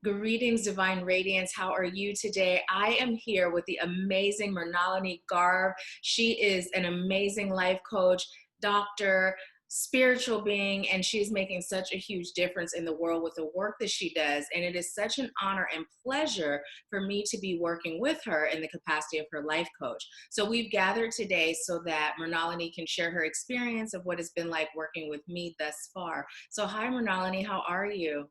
Greetings, Divine Radiance. How are you today? I am here with the amazing Mrinallini Garb. She is an amazing life coach, doctor, spiritual being, and she's making such a huge difference in the world with the work that she does. And it is such an honor and pleasure for me to be working with her in the capacity of her life coach. So we've gathered today so that Mrinallini can share her experience of what it's been like working with me thus far. So hi, Mrinallini, how are you?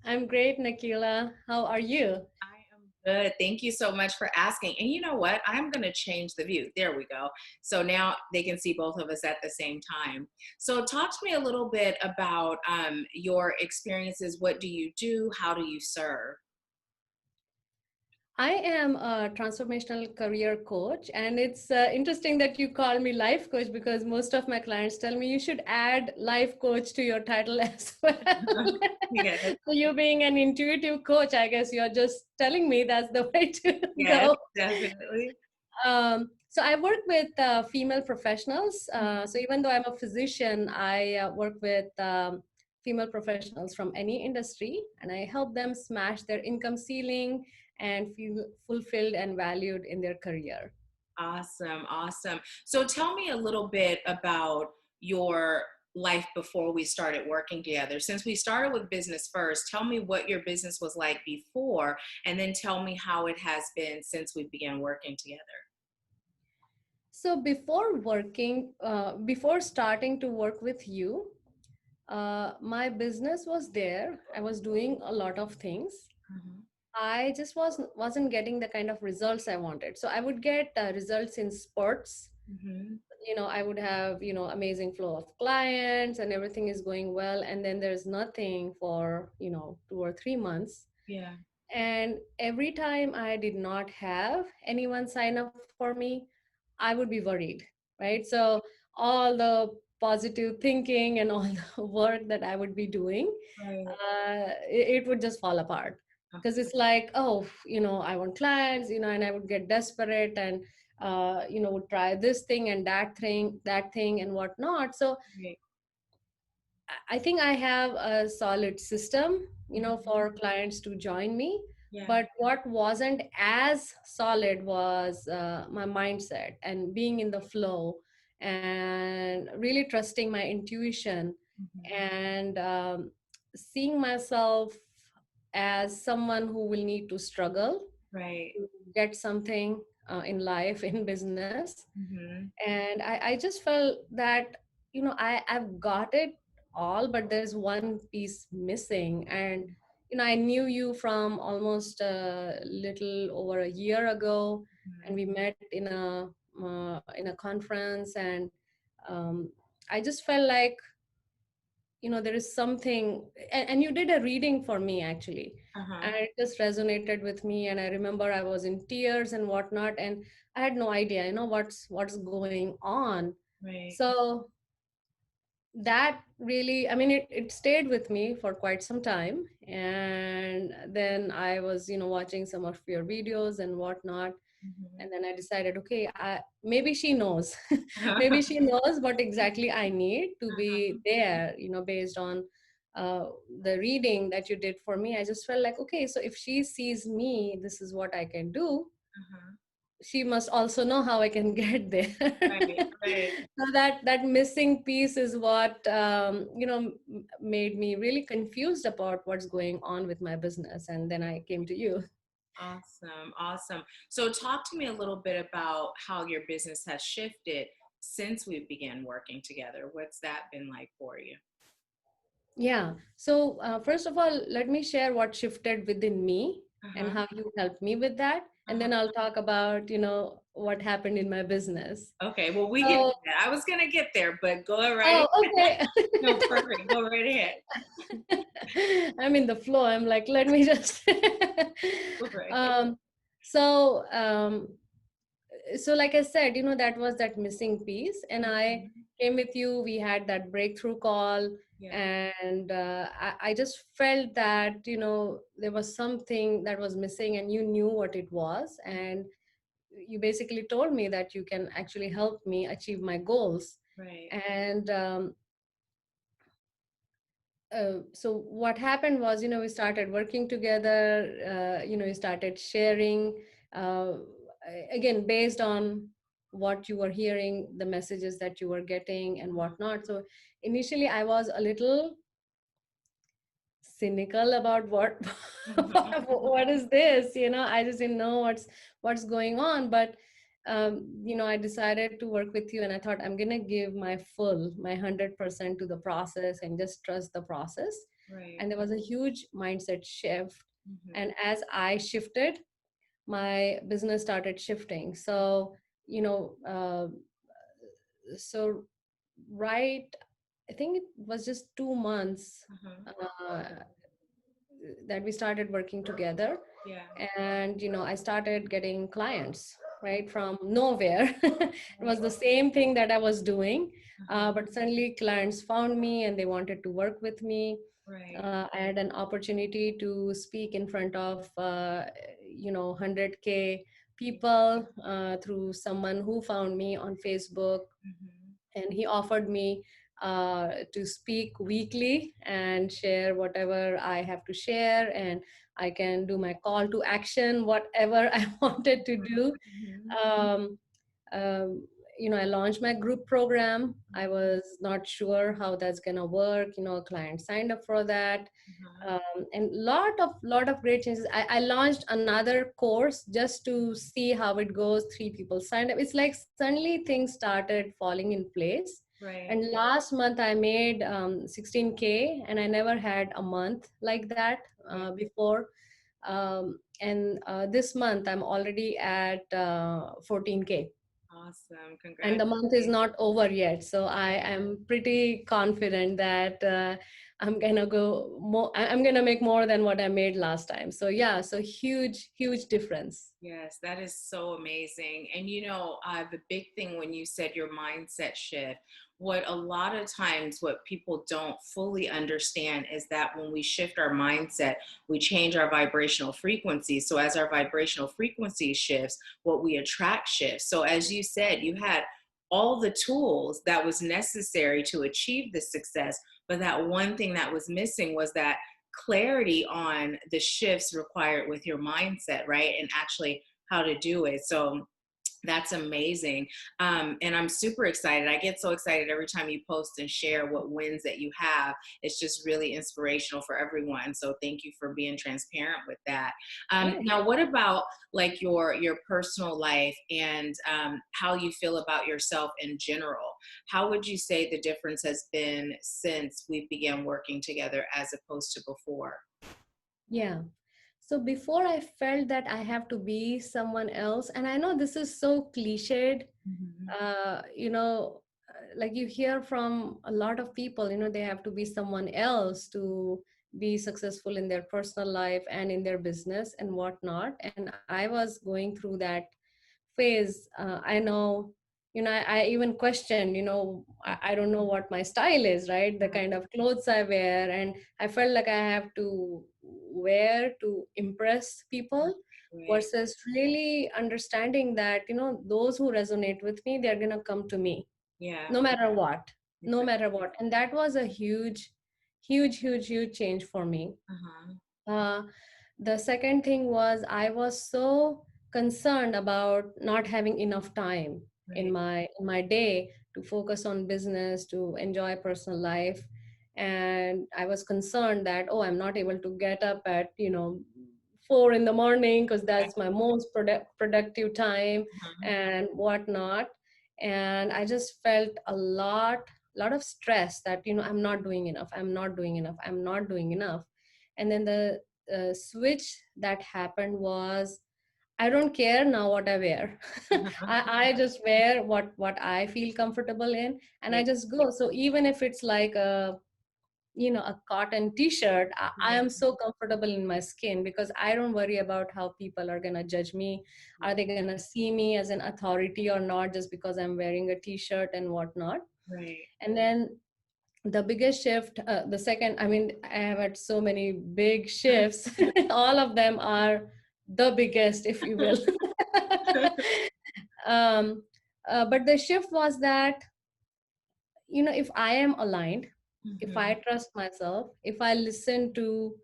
I'm great, Nahkila. How are you? I am good. Thank you so much for asking. And you know what? I'm going to change the view. There we go. So now they can see both of us at the same time. So talk to me a little bit about your experiences. What do you do? How do you serve? I am a transformational career coach, and it's interesting that you call me life coach because most of my clients tell me you should add life coach to your title as well. Yes, So, you being an intuitive coach, I guess you're just telling me that's the way to yes, go. definitely. So, I work with female professionals. So, even though I'm a physician, I work with female professionals from any industry, and I help them smash their income ceiling and feel fulfilled and valued in their career. Awesome, awesome. So tell me a little bit about your life before we started working together. Since we started with business first, tell me what your business was like before, and then tell me how it has been since we began working together. So before starting to work with you, my business was there. I was doing a lot of things. Mhm. I just wasn't getting the kind of results I wanted. So I would get results in spurts. Mhm. I would have amazing flow of clients and everything is going well, and then there's nothing for 2 or 3 months. Yeah. And every time I did not have anyone sign up for me, I would be worried, right? So all the positive thinking and all the work that I would be doing, Right. it would just fall apart because Okay. it's like, oh, I want clients, and I would get desperate and would try this thing and that thing and whatnot. So Great. I think I have a solid system, Mhm. for clients to join me. Yeah. But what wasn't as solid was my mindset and being in the flow and really trusting my intuition Mhm. and seeing myself as someone who will need to struggle Right. to get something in life, in business. Mhm. And I just felt that I've got it all, but there's one piece missing. And I knew you from almost a little over a year ago, and Mhm. we met in a conference. And I just felt like there is something. And you did a reading for me, actually, Uh-huh. and it just resonated with me. And I remember I was in tears and whatnot, and I had no idea what's going on. Right. So that really, I mean, it stayed with me for quite some time. And then I was watching some of your videos and whatnot. Mhm. And then I decided, okay, maybe she knows. Maybe she knows what exactly I need to Uh-huh. be there, based on uh, the reading that you did for me. I just felt like, okay, so if she sees me, this is what I can do. Uh-huh. She must also know how I can get there. Right. Right. So that missing piece is what made me really confused about what's going on with my business. And then I came to you. Awesome, awesome. So talk to me a little bit about how your business has shifted since we began working together. What's that been like for you? Yeah. So, first of all, let me share what shifted within me and Uh-huh. how you helped me with that. And Uh-huh. then I'll talk about, what happened in my business. Okay, well, we get So, to that. I was gonna get there, but go right ahead. oh, okay. No, perfect. Go right ahead. I'm in the flow. I'm like, let me just. Go right ahead. um, so, um, so like I said, that was that missing piece. And I Mhm. came with you. We had that breakthrough call. Yeah. And I just felt that, there was something that was missing and you knew what it was. And you basically told me that you can actually help me achieve my goals. Right. And so what happened was, we started working together, we started sharing, uh, again, based on what you were hearing, the messages that you were getting and whatnot. So initially I was a little cynical about what what is this, I just didn't know what's going on. But I decided to work with you, and I thought I'm gonna give my 100% to the process and just trust the process. Right. And there was a huge mindset shift, Mm-hmm. and as I shifted, my business started shifting. So you know so right, I think it was just 2 months Uh-huh. uh, that we started working together. Yeah. And I started getting clients right from nowhere. It was Right. the same thing that I was doing, Uh-huh. but suddenly clients found me and they wanted to work with me. Right. I had an opportunity to speak in front of 100K people through someone who found me on Facebook, Mm-hmm. and he offered me to speak weekly and share whatever I have to share, and I can do my call to action, whatever I wanted to do. Mm-hmm. um, um, I launched my group program. I was not sure how that's gonna work. A client signed up for that, Uh-huh. and lot of great changes. I launched another course just to see how it goes. 3 people signed up. It's like suddenly things started falling in place. Right. And last month I made 16K, and I never had a month like that Right. before. And this month I'm already at 14K, Awesome. and the month is Congratulations. not over yet. So I am pretty confident that I'm gonna go more. I'm gonna make more than what I made last time. So yeah, so huge difference. Yes, that is so amazing. And the big thing when you said your mindset shift, what a lot of times what people don't fully understand is that when we shift our mindset, we change our vibrational frequency. So as our vibrational frequency shifts, what we attract shifts. So as you said, you had all the tools that was necessary to achieve the success, but that one thing that was missing was that clarity on the shifts required with your mindset, right? And actually how to do it. So that's amazing. And I'm super excited. I get so excited every time you post and share what wins that you have. It's just really inspirational for everyone. So thank you for being transparent with that. Sure. Now, what about like your personal life and how you feel about yourself in general? How would you say the difference has been since we began working together as opposed to before? Yeah. So before I felt that I have to be someone else, and I know this is so cliched, Mhm. like you hear from a lot of people, they have to be someone else to be successful in their personal life and in their business and whatnot. And I was going through that phase. I know, I even questioned, I don't know what my style is, right? The kind of clothes I wear. And I felt like I have to wear to impress people Right. versus really understanding that, those who resonate with me, they're going to come to me Yeah. no matter what, no Exactly. matter what. And that was a huge change for me. Uh-huh. uh, the second thing was I was so concerned about not having enough time in Right. my day to focus on business, to enjoy personal life. And I was concerned that, oh, I'm not able to get up at 4 in the morning because Right. that's my most productive time Uh-huh. and whatnot. And I just felt a lot of stress that, I'm not doing enough, I'm not doing enough. And then the switch that happened was, I don't care now what I wear. Uh-huh. I just wear what I feel comfortable in, and I Right. just go. So even if it's like a cotton t-shirt, I Right. am so comfortable in my skin because I don't worry about how people are going to judge me. Are they going to see me as an authority or not just because I'm wearing a t-shirt and whatnot? Right. And then the biggest shift, the second, I mean, I have had so many big shifts. All of them are the biggest, if you will. um, but the shift was that, if I am aligned, if I Mhm. trust myself, if I listen to,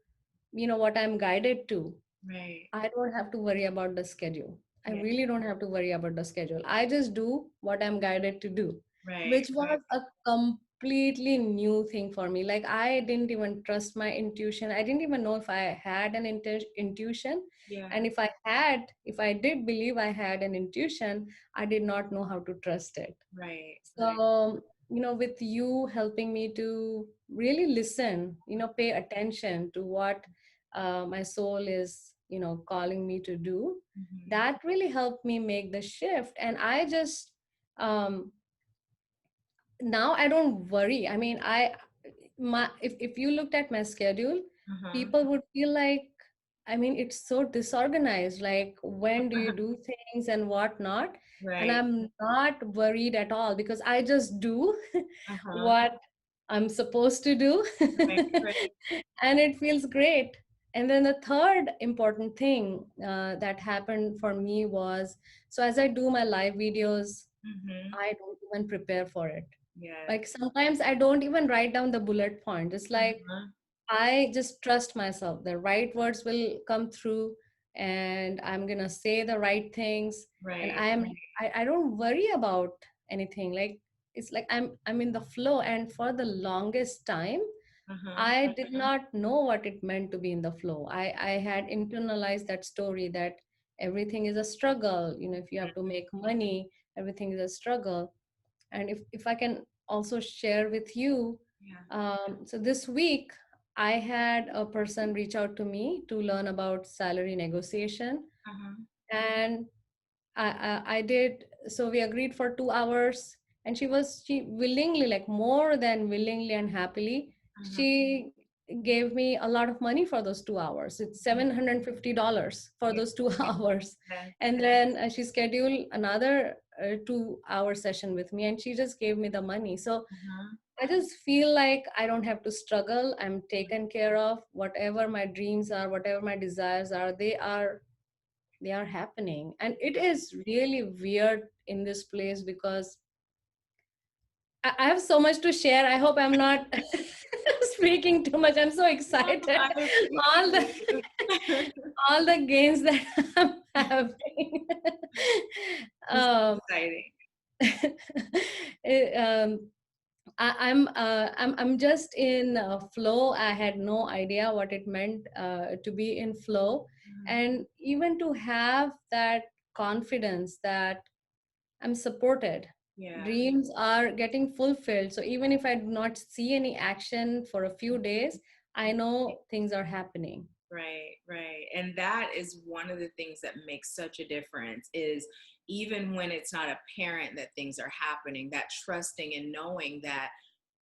what I'm guided to, Right. I don't have to worry about the schedule. I Yeah. really don't have to worry about the schedule. I just do what I'm guided to do, Right. which Right. was a completely new thing for me. Like, I didn't even trust my intuition. I didn't even know if I had an intuition. Yeah. And if I did believe I had an intuition, I did not know how to trust it. Right. Right. So, with you helping me to really listen, pay attention to what my soul is, calling me to do, Mhm. that really helped me make the shift. And I just, um, now I don't worry. I mean, if you looked at my schedule, Uh-huh. people would feel like, I mean, it's so disorganized. Like, when do you do things and whatnot? And Right. I'm not worried at all because I just do Uh-huh. what I'm supposed to do. Right. Right. And it feels great. And then the third important thing that happened for me was, so as I do my live videos, Mhm. I don't even prepare for it. Yes. Like, sometimes I don't even write down the bullet point. It's like, Uh-huh. I just trust myself. The right words will come through, and I'm gonna say the right things. And Right. Right. I don't worry about anything. Like, it's like I'm in the flow. And for the longest time, Uh-huh. I did not know what it meant to be in the flow. I had internalized that story that everything is a struggle. If you have to make money, everything is a struggle. And if I can also share with you, Yeah. so this week I had a person reach out to me to learn about salary negotiation. Uh-huh. And I did. So we agreed for 2 hours, and she willingly, like more than willingly and happily, Uh-huh. she gave me a lot of money for those 2 hours. It's $750 for Yeah. those 2 hours. Yes. And then she scheduled another 2 hour session with me, and she just gave me the money. So Uh-huh. I just feel like I don't have to struggle. I'm taken care of. Whatever my dreams are, whatever my desires are, they are happening. And it is really weird in this place because I have so much to share. I hope I'm not speaking too much. I'm so No, excited. I all the appreciate it. all the gains that I'm having. This is um, exciting. it, I'm just in flow. I had no idea what it meant to be in flow, Mhm. and even to have that confidence that I'm supported. Yeah. Dreams are getting fulfilled. So even if I do not see any action for a few days, I know things are happening. Right, right. And that is one of the things that makes such a difference is even when it's not apparent that things are happening, that trusting and knowing that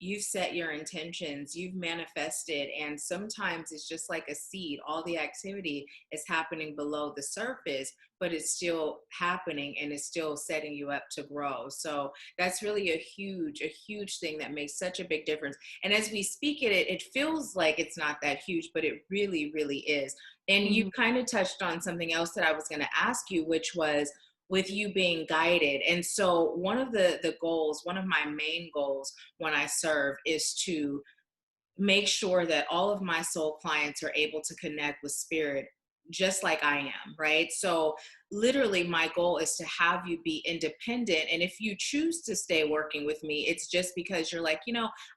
you've set your intentions, you've manifested, and sometimes it's just like a seed. All the activity is happening below the surface, but it's still happening and it's still setting you up to grow. So that's really a huge thing that makes such a big difference. And as we speak it feels like it's not that huge, but it really, really is. And you Mhm. kind of touched on something else that I was going to ask you, which was with you being guided. And so one of the goals, one of my main goals when I serve is to make sure that all of my soul clients are able to connect with spirit just like I am, right? So literally my goal is to have you be independent, and if you choose to stay working with me, it's just because you're like,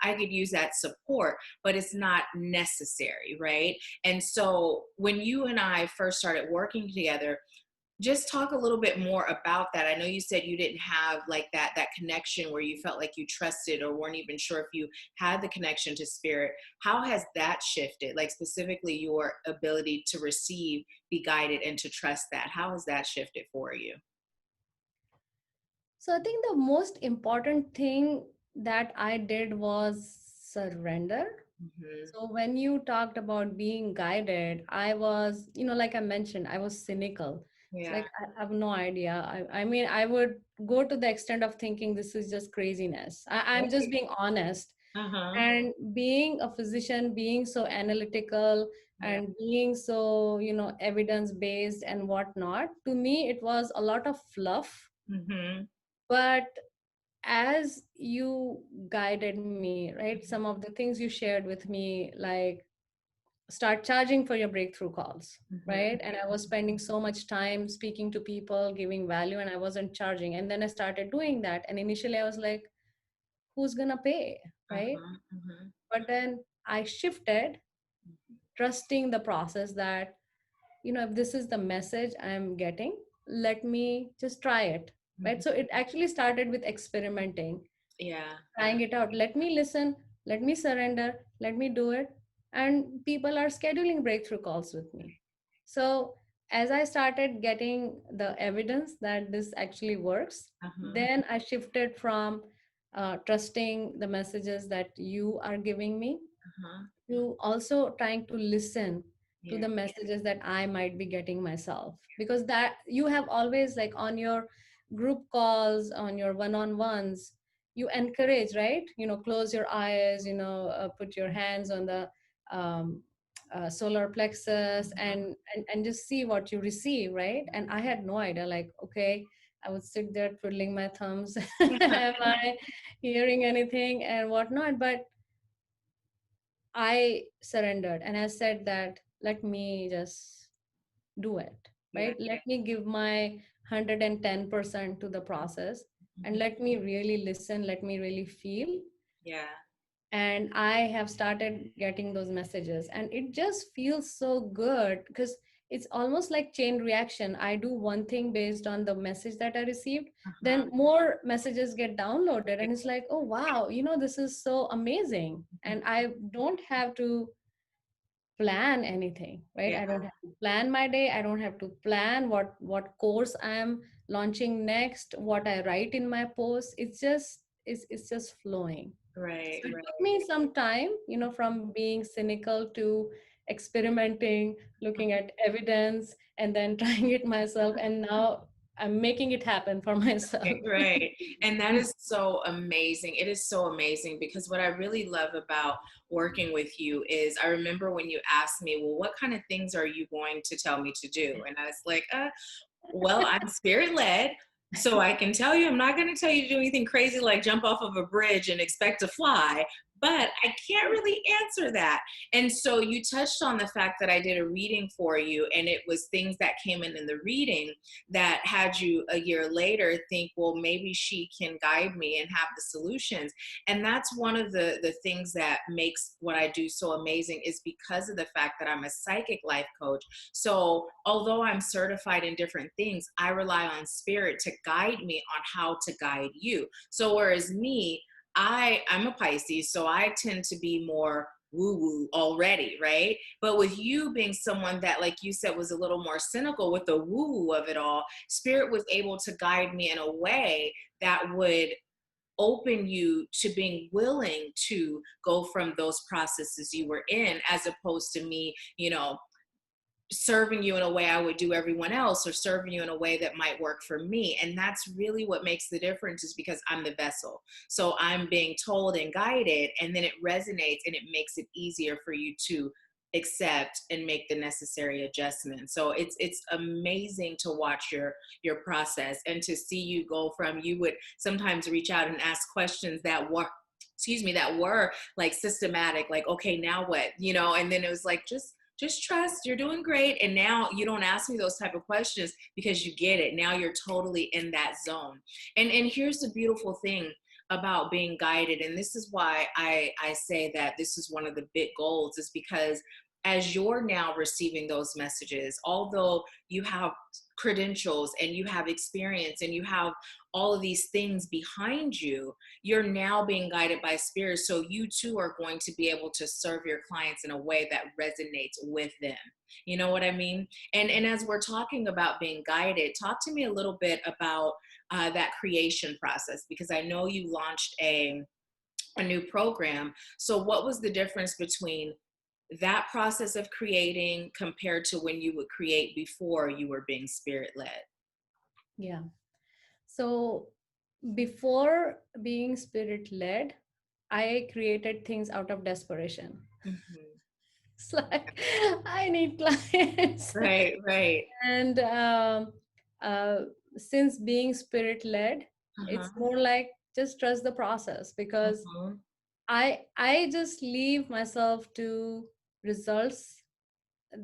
I could use that support, but it's not necessary, right? And so when you and I first started working together, just talk a little bit more about that. I know you said you didn't have like that connection where you felt like you trusted or weren't even sure if you had the connection to spirit. How has that shifted? Like specifically your ability to receive, be guided, and to trust that. How has that shifted for you? So I think the most important thing that I did was surrender. Hmm. So when you talked about being guided, I was, like I mentioned, I was cynical. It's Yeah. like I have no idea. I mean, I would go to the extent of thinking this is just craziness. I'm just Right. being honest. Uh-huh. And being a physician, being so analytical Yeah. and being so, evidence based and whatnot, to me, it was a lot of fluff. Hmm. But as you guided me, right? Some of the things you shared with me, like start charging for your breakthrough calls, Mm-hmm. right? And I was spending so much time speaking to people, giving value, and I wasn't charging. And then I started doing that. And initially I was like, who's gonna pay, right? Uh-huh. Mm-hmm. But then I shifted, trusting the process that, if this is the message I'm getting, let me just try it, right? Mm-hmm. So it actually started with experimenting, Yeah. trying it out. Let me listen, let me surrender, let me do it. And people are scheduling breakthrough calls with me. So as I started getting the evidence that this actually works, Uh-huh. then I shifted from trusting the messages that you are giving me Uh-huh. to also trying to listen to Yeah. the messages that I might be getting myself. Because that you have always, like on your group calls, on your one-on-ones, you encourage, right? Close your eyes, put your hands on the um, solar plexus, and just see what you receive, right? And I had no idea, like, okay, I would sit there twiddling my thumbs. Am I hearing anything and whatnot? But I surrendered and I said that let me just do it, Yeah. right? Let me give my 110% to the process, and Mhm. let me really listen, let me really feel. Yeah. And I have started getting those messages, and it just feels so good because it's almost like chain reaction. I do one thing based on the message that I received, Uh-huh. then more messages get downloaded, and it's like, oh wow, this is so amazing. And I don't have to plan anything, right? Yeah. I don't have to plan my day. I don't have to plan what course I'm launching next, what I write in my post. It's just flowing. Right. So it took Right. me some time, from being cynical to experimenting, looking at evidence, and then trying it myself. And now I'm making it happen for myself. Right, right. And that is so amazing. It is so amazing because what I really love about working with you is I remember when you asked me, well, what kind of things are you going to tell me to do? And I was like, well, I'm spirit led. So I can tell you, I'm not going to tell you to do anything crazy like jump off of a bridge and expect to fly, but I can't really answer that. And so you touched on the fact that I did a reading for you, and it was things that came in the reading that had you a year later think, well, maybe she can guide me and have the solutions. And that's one of the things that makes what I do so amazing is because of the fact that I'm a psychic life coach. So although I'm certified in different things, I rely on spirit to guide me on how to guide you. So whereas me, I'm a Pisces, so I tend to be more woo woo already, right? But with you being someone that, like you said, was a little more cynical with the woo woo of it all, spirit was able to guide me in a way that would open you to being willing to go from those processes you were in, as opposed to me, serving you in a way I would do everyone else, or serving you in a way that might work for me. And that's really what makes the difference, is because I'm the vessel. So I'm being told and guided, and then it resonates and it makes it easier for you to accept and make the necessary adjustments. So it's amazing to watch your process, and to see you go from, you would sometimes reach out and ask questions that were, excuse me, that were like systematic, like, okay, now what, and then it was like, just trust, you're doing great. And now you don't ask me those type of questions because you get it. Now you're totally in that zone. And here's the beautiful thing about being guided. And this is why I say that this is one of the big goals, is because as you're now receiving those messages, although you have credentials and you have experience and you have all of these things behind you, you're now being guided by spirit. So you too are going to be able to serve your clients in a way that resonates with them. You know what I mean? And as we're talking about being guided, talk to me a little bit about that creation process, because I know you launched a new program. So what was the difference between that process of creating compared to when you would create before you were being spirit led? Yeah. So before being spirit led, I created things out of desperation. Mm-hmm. It's like, I need clients. Right, right. And uh, since being spirit led, Uh-huh. it's more like just trust the process, because Mm-hmm. I just leave myself to results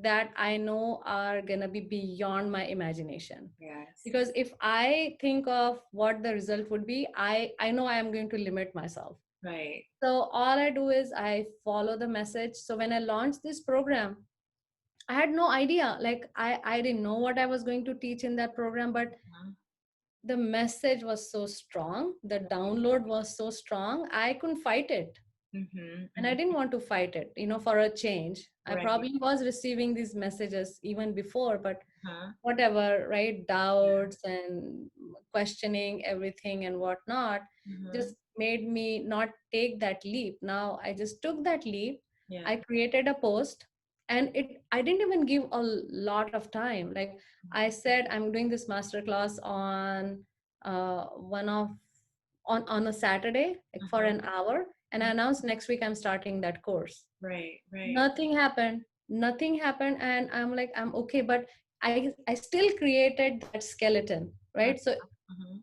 that I know are gonna be beyond my imagination. Yes. Because if I think of what the result would be, I know I am going to limit myself. Right. So all I do is I follow the message. So when I launched this program, I had no idea. Like I didn't know what I was going to teach in that program, but Uh-huh. the message was so strong. The download was so strong. I couldn't fight it. Mm-hmm. And I Mm-hmm. didn't want to fight it, for a change. I Right. probably was receiving these messages even before, but Huh. whatever, right? Yeah. Doubts and questioning everything and whatnot Mm-hmm. just made me not take that leap. Now I just took that leap. Yeah. I created a post, and I didn't even give a lot of time. Like I said, I'm doing this masterclass on one of on a Saturday, like for Uh-huh. an hour, and I Mhm. announced next week I'm starting that course. Right. Right. Nothing happened, and I'm like, I'm okay, but I still created that skeleton, Uh-huh. right? So Uh-huh.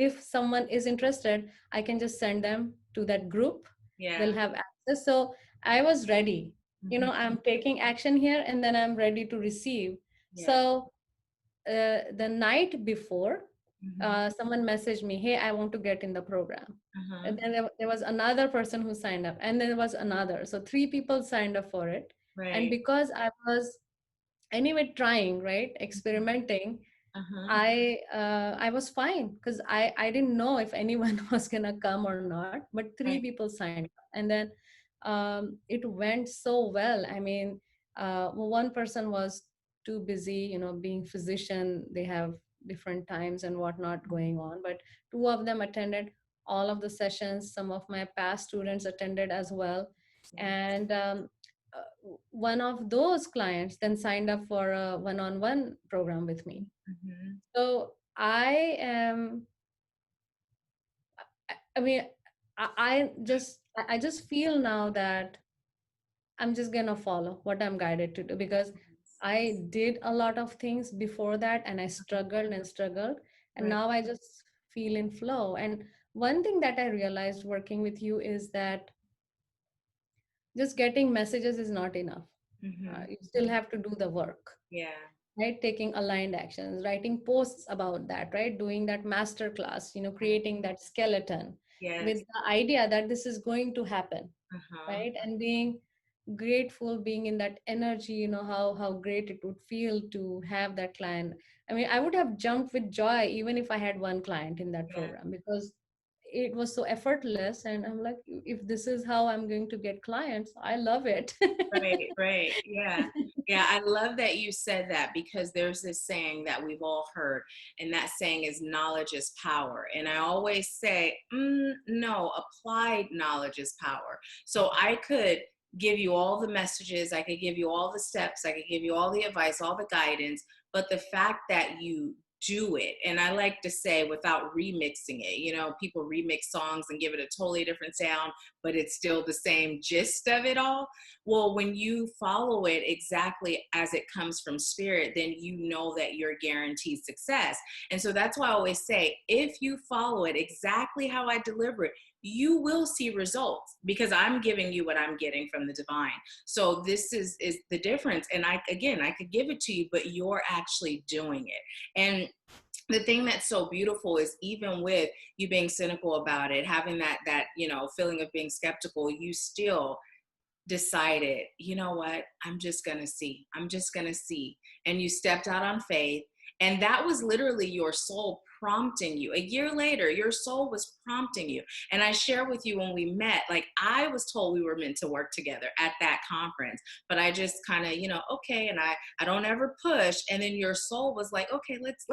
if someone is interested, I can just send them to that group. They'll Yeah. have access. So I was ready. Mm-hmm. I'm taking action here, and then I'm ready to receive. Yeah. So the night before, Mm-hmm. someone messaged me, hey, I want to get in the program. Uh-huh. And then there was another person who signed up, and then there was another. So three people signed up for it. And Right. because I was anyway trying, right, experimenting, Uh-huh. I was fine, because I didn't know if anyone was gonna come or not, but three Right. people signed up. And then it went so well. I mean, well, one person was too busy, being physician. They have different times and whatnot going on, but two of them attended all of the sessions. Some of my past students attended as well. Yeah. And one of those clients then signed up for a one-on-one program with me. Mm-hmm. So I mean, I just feel now that I'm just gonna follow what I'm guided to do, because I did a lot of things before that, and I struggled and struggled, and Right. now I just feel in flow. And one thing that I realized working with you is that just getting messages is not enough. Mm-hmm. You still have to do the work, Yeah. right? Taking aligned actions, writing posts about that, right? Doing that master class, Right. creating that skeleton with Yes. the idea that this is going to happen, Uh-huh. right? And being grateful, being in that energy, how great it would feel to have that client. I mean, I would have jumped with joy even if I had one client in that Yeah. program, because it was so effortless. And I'm like, if this is how I'm going to get clients, I love it. Right, right. Yeah. Yeah, I love that you said that, because there's this saying that we've all heard, and that saying is knowledge is power. And I always say, no, applied knowledge is power. So I could give you all the messages, I could give you all the steps, I could give you all the advice, all the guidance, but the fact that you do it, and I like to say without remixing it, people remix songs and give it a totally different sound, but it's still the same gist of it all. Well, when you follow it exactly as it comes from spirit, then you know that you're guaranteed success. And so that's why I always say, if you follow it exactly how I deliver it, you will see results, because I'm giving you what I'm getting from the divine. So this is the difference. And I could give it to you, but you're actually doing it. And the thing that's so beautiful is, even with you being cynical about it, having that feeling of being skeptical, you still decided, you know what, I'm just gonna see. And you stepped out on faith. And that was literally your soul prompting you. A year later, your soul was prompting you. And I share with you, when we met, like, I was told we were meant to work together at that conference, but I just kind of, okay. And I don't ever push. And then your soul was like, okay, let's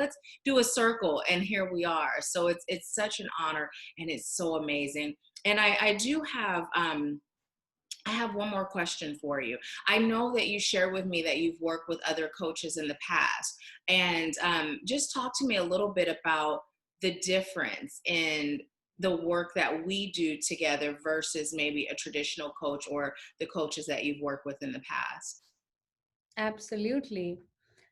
do a circle. And here we are. So it's such an honor, and it's so amazing. And I do have I have one more question for you. I know that you shared with me that you've worked with other coaches in the past, and just talk to me a little bit about the difference in the work that we do together versus maybe a traditional coach or the coaches that you've worked with in the past. Absolutely.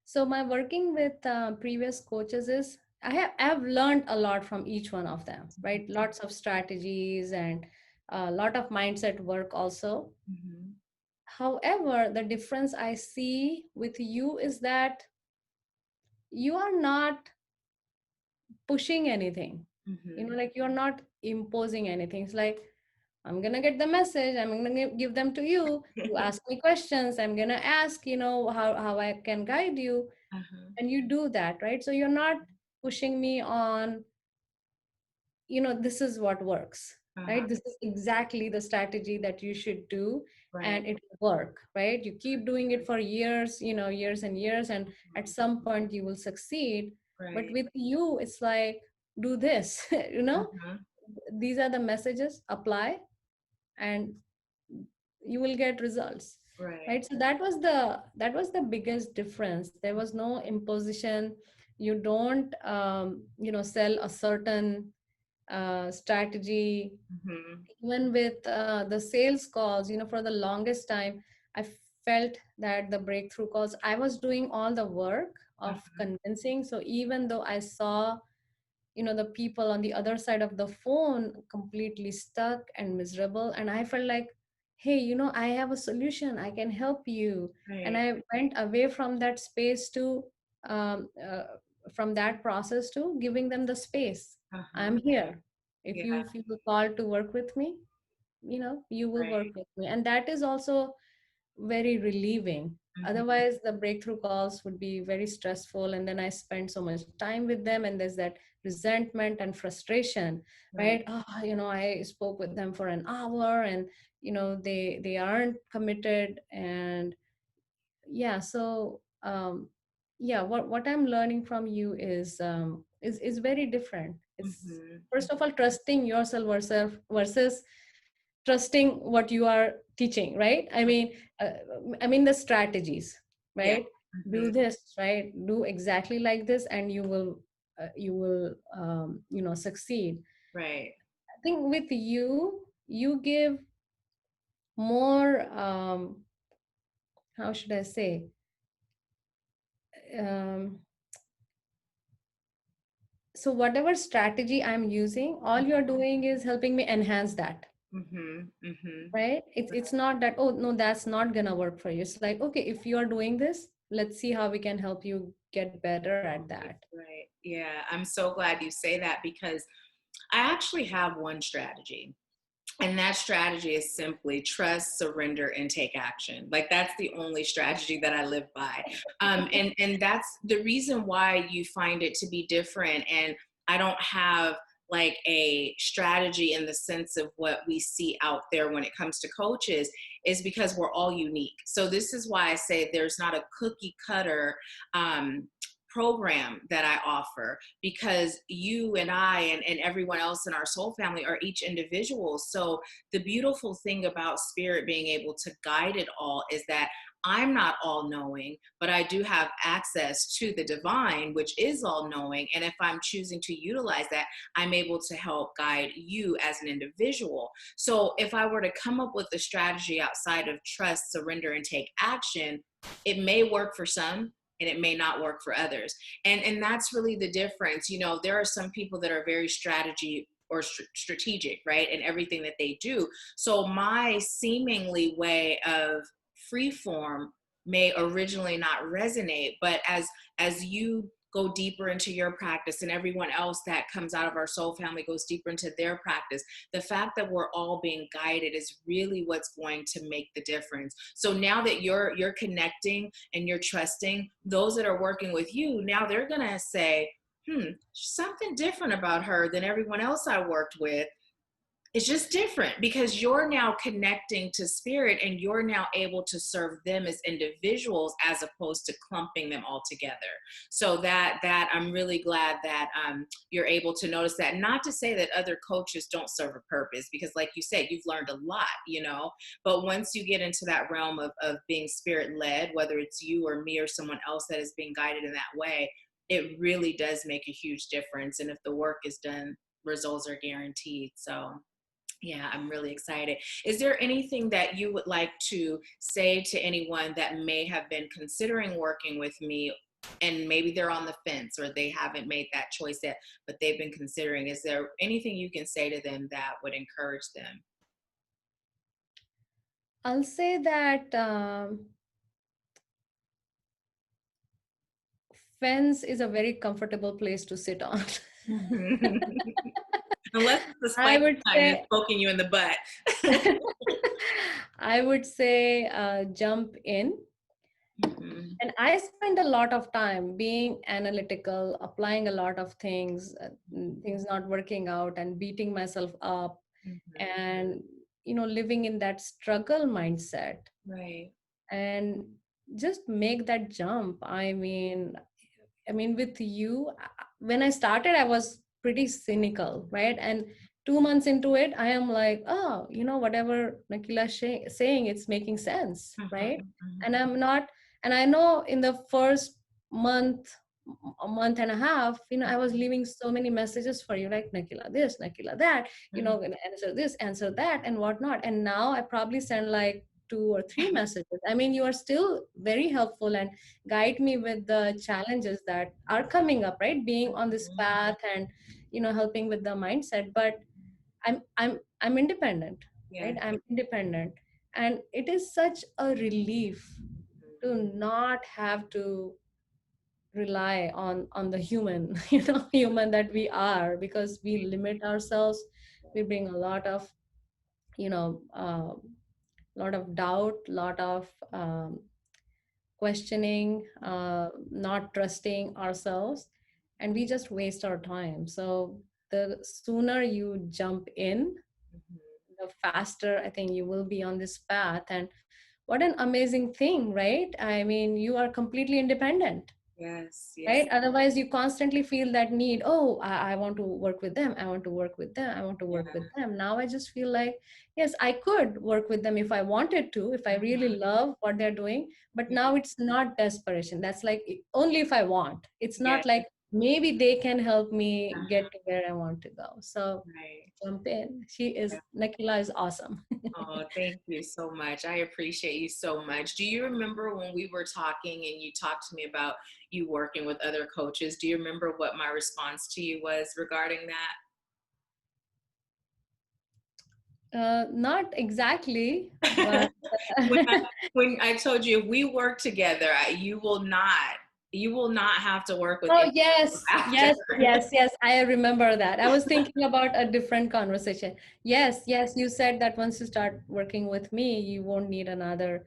So my working with previous coaches is, I've learned a lot from each one of them, right? Lots of strategies and a lot of mindset work also. Mm-hmm. However, the difference I see with you is that you are not pushing anything. You Mm-hmm. know, like you're not imposing anything. It's like, I'm gonna get the message, I'm gonna give them to you. You ask me questions, I'm gonna ask, how I can guide you. Uh-huh. And you do that, right? So you're not pushing me on, this is what works, Uh-huh. right? This is exactly the strategy that you should do, Right. and it will work, right? You keep doing it for years, years and years, and at some point you will succeed. But Right. with you, it's like, do this, Uh-huh. these are the messages, apply, and you will get results, Right. right? So that was the biggest difference. There was no imposition. You don't sell a certain strategy. Mm-hmm. Even with the sales calls, for the longest time, I felt that the breakthrough calls, I was doing all the work of Uh-huh. convincing. So even though I saw, the people on the other side of the phone completely stuck and miserable, and I felt like, hey, I have a solution, I can help you. And Right. I went away from that space to um, uh, from that process to giving them the space. Uh-huh. I'm here. If Yeah. you feel called to work with me, you will work Right. with me. And that is also very relieving. Mm-hmm. Otherwise, the breakthrough calls would be very stressful. And then I spend so much time with them, and there's that resentment and frustration, Right. right? Oh, I spoke with them for an hour, and, they aren't committed. And yeah, so, yeah, what I'm learning from you is very different. It's, Mm-hmm. first of all, trusting yourself versus trusting what you are teaching, right? I mean the strategies, Yeah. right? Mm-hmm. Do this, right? Do exactly like this, and you will succeed. Right. I think with you, you give more, how should I say, um, so whatever strategy I'm using, all you're doing is helping me enhance that, Mm-hmm. Mm-hmm. right? It's not that, oh no, that's not gonna work for you. It's like, okay, if you are doing this, let's see how we can help you get better at that. Right. Yeah. I'm so glad you say that because I actually have one strategy. And that strategy is simply trust, surrender, and take action. Like that's the only strategy that I live by. And that's the reason why you find it to be different. And I don't have like a strategy in the sense of what we see out there when it comes to coaches is because we're all unique. So this is why I say there's not a cookie cutter program that I offer because you and I and everyone else in our soul family are each individuals. So the beautiful thing about spirit being able to guide it all is that I'm not all knowing, but I do have access to the divine, which is all knowing. And if I'm choosing to utilize that, I'm able to help guide you as an individual. So if I were to come up with a strategy outside of trust, surrender, and take action, it may work for some and it may not work for others. And that's really the difference. There are some people that are very strategy or strategic, right, in everything that they do. So my seemingly way of free form may originally not resonate, but as you go deeper into your practice and everyone else that comes out of our soul family goes deeper into their practice, the fact that we're all being guided is really what's going to make the difference. So now that you're connecting and you're trusting those that are working with you, now they're going to say, something different about her than everyone else I worked with. It's just different because you're now connecting to spirit and you're now able to serve them as individuals as opposed to clumping them all together. So that I'm really glad that you're able to notice that. Not to say that other coaches don't serve a purpose, because like you said, you've learned a lot. But once you get into that realm of being spirit led, whether it's you or me or someone else that is being guided in that way, it really does make a huge difference. And if the work is done, results are guaranteed. So yeah, I'm really excited. Is there anything that you would like to say to anyone that may have been considering working with me and maybe they're on the fence or they haven't made that choice yet, but they've been considering, is there anything you can say to them that would encourage them? I'll say that fence is a very comfortable place to sit on. Unless it's the I spiky would kind that's say, poking you in the butt. I would say jump in. Mhm, And I spend a lot of time being analytical, applying a lot of things, things not working out, and beating myself up, mhm. and living in that struggle mindset. Right. And just make that jump. I mean, with you, when I started, I was pretty cynical, right? And 2 months into it, I am like, oh, whatever Nahkila saying, it's making sense, right? Mhm, And mhm, I'm not, and I know in the first month, a month and a half, I was leaving so many messages for you, like Nahkila this, Nahkila that, mhm. answer this, answer that, and whatnot. And now I probably send like 2 or 3 messages. I mean, you are still very helpful and guide me with the challenges that are coming up, right? Being on this Mhm. path and helping with the mindset. But I'm independent, right? Yes. I'm independent. And it is such a relief to not have to rely on the human, human that we are, because we limit ourselves. We bring a lot of you know uh, lot of doubt, lot of questioning, not trusting ourselves, and we just waste our time. So the sooner you jump in, Mhm. the faster I think you will be on this path. And what an amazing thing, right? I mean, you are completely independent, Yes, yes. right? Otherwise you constantly feel that need. Oh, I want to work with them, I want to work with them, I want to work with Yeah. them. Now I just feel like, yes, I could work with them if I wanted to, if I really Mhm. love what they're doing. But Yeah. now it's not desperation. That's like only if I want. It's Yeah. not like maybe they can help me Uh-huh. get to where I want to go. So Right. jump in. She Yeah. is Nahkila is awesome. Oh, thank you so much. I appreciate you so much. Do you remember when we were talking and you talked to me about you working with other coaches? Do you remember what my response to you was regarding that? Not exactly, but when I, when I told you if we work together, you will not have to work with oh, anyone yes, after. yes, yes, yes. I remember that. I was thinking about a different conversation. Yes, yes. You said that once you start working with me, you won't need another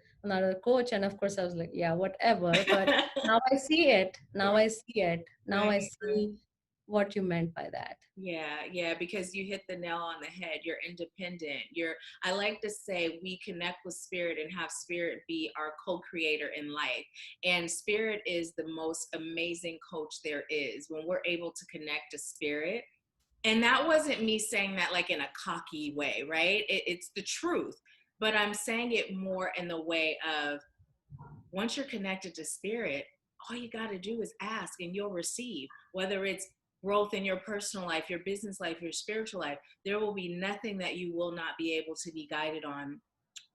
coach. And of course, I was like, yeah, whatever. But now I see it. Now I see it. Now Right, I right. see what you meant by that. Yeah, yeah, because you hit the nail on the head. You're independent. I like to say we connect with spirit and have spirit be our co-creator in life. And spirit is the most amazing coach there is when we're able to connect to spirit. And that wasn't me saying that like in a cocky way, right? It's the truth. But I'm saying it more in the way of once you're connected to spirit, all you got to do is ask and you'll receive. Whether it's growth in your personal life, your business life, your spiritual life, there will be nothing that you will not be able to be guided on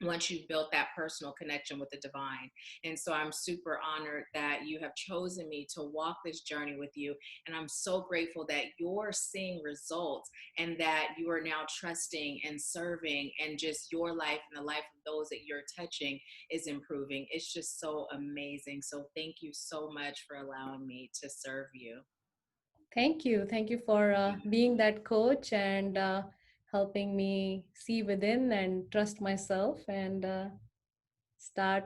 once you've built that personal connection with the divine. And so I'm super honored that you have chosen me to walk this journey with you. And I'm so grateful that you're seeing results and that you are now trusting and serving, and just your life and the life of those that you're touching is improving. It's just so amazing. So thank you so much for allowing me to serve you. Thank you. Thank you for being that coach and helping me see within and trust myself and start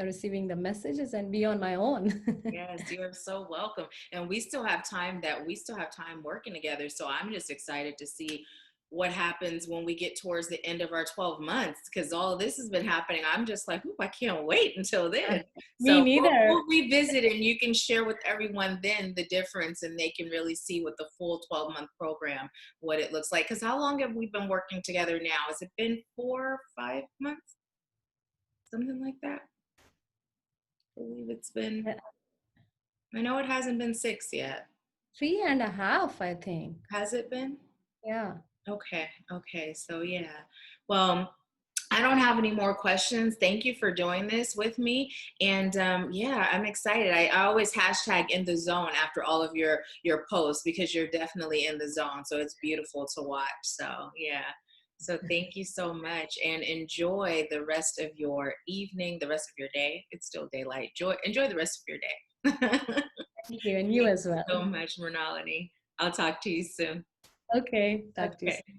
receiving the messages and be on my own. Yes, you are so welcome. And we still have time working together. So I'm just excited to see what happens when we get towards the end of our 12 months, because all this has been happening. I'm just like, I can't wait until then. Me So neither. we'll revisit and you can share with everyone then the difference, and they can really see what the full 12-month program, what it looks like. Because how long have we been working together now? Has it been 4 or 5 months? Something like that. I believe it's been, I know it hasn't been 6 yet. 3.5, I think. Has it been? Yeah. Okay. Okay. So yeah. Well, I don't have any more questions. Thank you for doing this with me. And yeah, I'm excited. I always hashtag in the zone after all of your posts because you're definitely in the zone. So it's beautiful to watch. So yeah. So thank you so much and enjoy the rest of your evening, the rest of your day. It's still daylight. Enjoy the rest of your day. Thank you, and you Thank as you well. so much, Mrinallini. I'll talk to you soon. Okay, talk to you Okay. soon.